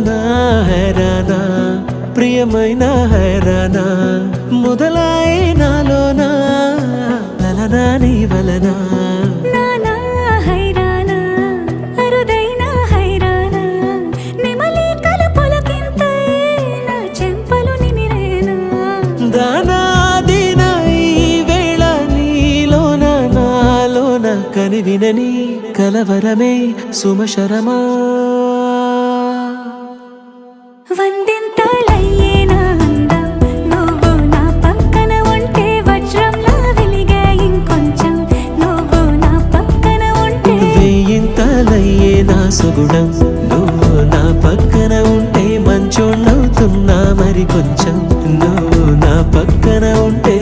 నా హైరానా ప్రియమైన హైరానా మొదలాయి నాలోనా లలనా నీ వలనా కని వినని కలవరమే సుమశరమా వందింతలయ్యేనా అందం నువ్వు నా పక్కన ఉంటే వజ్రంలా వెలిగే ఇంకొంచెం నువ్వు నా పక్కన ఉంటే వేయింతలయ్యేనా సుగుణం నువ్వు నా పక్కన ఉంటే మంచోణ్ణవుతున్నా మరి కొంచెం నువ్వు నా పక్కన ఉంటే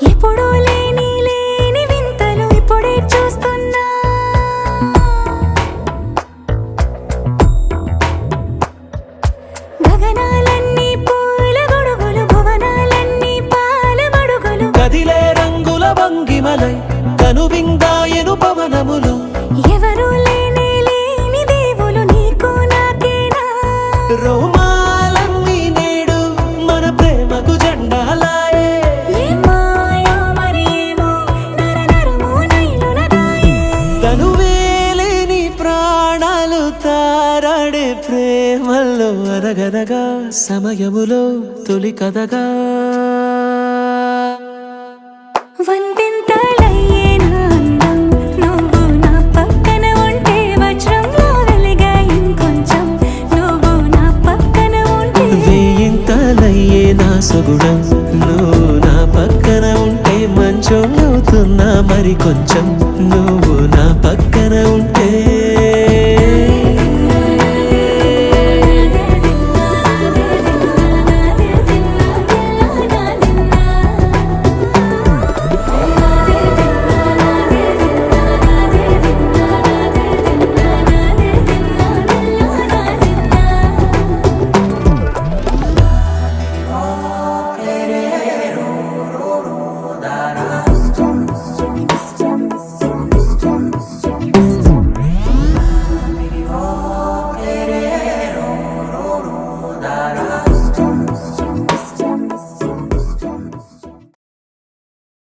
ఎప్పుడూ లేని వింతలు ఇప్పుడే చూస్తున్నా గగనాలన్నీ పూల గొడుగులు భువనాలన్నీ పాల మడుగులు కదిలే రంగుల భంగిమలై కనువిందాయను పవనములు ఎవరు లేని దేవులు నీకు నాకేనా రోమాలన్నీ నేడు మన ప్రేమకు జెండాలాయే తనువేలేని ప్రాణాలు తారాడే ప్రేమల్లో అనగనగా సమయములో తొలి కథగా వందింతలయ్యేనా అందం నువ్వు నా పక్కన ఉంటే వజ్రంలా వెలిగే ఇంకొంచెం నువ్వు నా పక్కన ఉంటే వేయింతలయ్యేనా సుగుణం నువ్వు నా పక్కన ఉంటే మంచోణ్ణవుతున్నా మరి కొంచెం